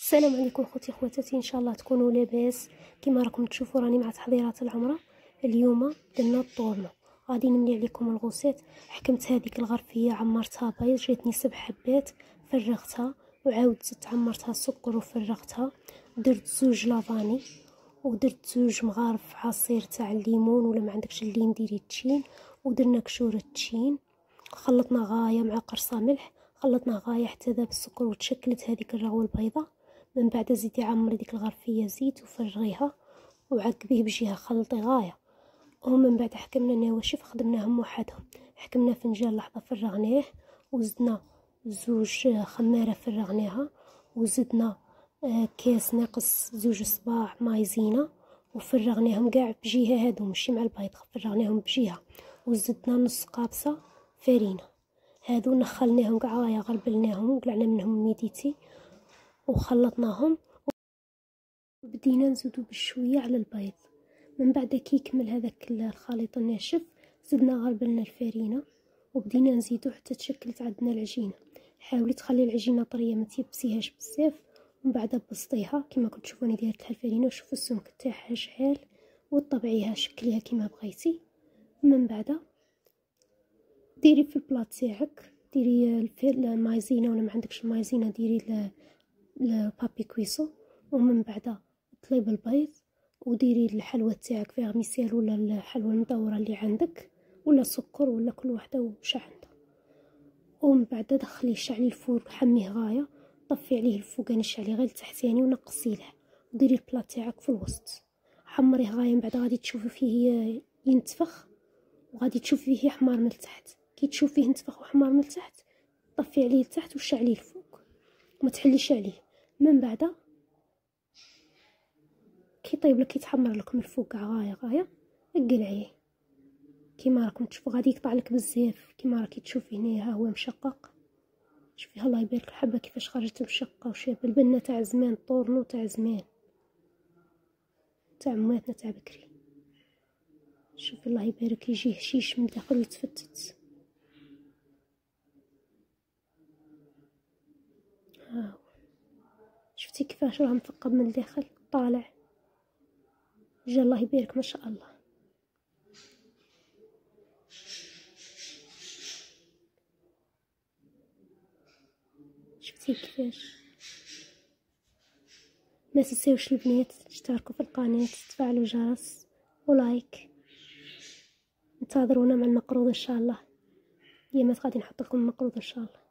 السلام عليكم خوتي خواتاتي، ان شاء الله تكونوا لاباس. كما راكم تشوفوا راني مع تحضيرات العمره. اليوم درنا الطورنو، غادي نملي عليكم الغوسيت. حكمت هذيك الغرفيه عمرتها بيض، جاتني 7 حبات فرغتها، وعاود زدت عمرتها سكر وفرغتها. درت 2 لافاني، ودرت 2 مغارف عصير تاع الليمون، ولا ما عندكش الليم ديري التشين، ودرنا كشور التشين. خلطنا غايه مع قرصه ملح، خلطنا غايه حتى ذاب السكر وتشكلت هذيك الرغوه البيضاء. من بعد زيدي عمري ديك الغرفيه زيت وفرغيها وعقبيه بجهه، خلطي غايه. ومن بعد حكمنا النواشف خدمناهم وحدهم. حكمنا فنجان لحظه فرغناه، وزدنا 2 خماره فرغناها، وزدنا كاس ناقص 2 صباع مايزينا وفرغناهم كاع بجهه، هادو ماشي مع البيض، فرغناهم بجهه. وزدنا نص قابصه فرينه، هادو نخلناهم كاع غايه، غربلناهم وقلعنا منهم ميديتي وخلطناهم. بدينا نزيدو بشويه على البيض. من بعد كي يكمل هذاك الخليط الناشف زدنا غربلنا الفرينه وبدينا نزيدو حتى تشكلت عندنا العجينه. حاولي تخلي العجينه طريه، ما تيبسيهاش بزاف. ومن بعد بسطيها كما كنت تشوفوني دايرت لها الفرينه، وشوفوا السمك تاعها شحال، وطبعيها شكليها كما بغيتي. من بعد ديري في البلاط تاعك، ديري المايزينا، ولا ما عندكش المايزينا ديري البابي كويسو. ومن بعد طليب البيض، وديري الحلوى تاعك فيها ميسيل ولا الحلوى المدوره اللي عندك، ولا سكر، ولا كل واحده وش عندها. ومن بعد دخليه شعلي الفور، حميه غايه، طفي عليه الفوقاني، شعلي غير التحتاني ونقصي له، وديري البلاط تاعك في الوسط، حمريه غايه. من بعد غادي تشوفي فيه ينتفخ، وغادي تشوفي فيه حمار من التحت. كي تشوفيه ينتفخ وحمار من التحت طفي عليه التحت وشعليه الفوق، وما تحليش عليه. من بعد كي طيب لك، كي تحمر لكم الفوق غايه غايه، اقلعيه كيما راكم تشوفوا. غادي يقطع لك بزاف كيما راكي تشوفي هنا، ها هو مشقق. شوفي الله يبارك الحبه كيفاش خرجت مشقه وشابه، البنه تاع زمان، طورنو تاع زمان تاع ماتنا تاع بكري. شوفي الله يبارك، يجي هشيش من داخل ويتفتت. ها شفتي كيفاش راه مثقب من الداخل طالع، جا الله يبارك ما شاء الله. شفتي كيفاش. ما تنساوش البنات تشتركوا في القناه، تفعلوا الجرس ولايك. انتظرونا مع المقروض ان شاء الله، ديما غادي نحط لكم المقروض ان شاء الله.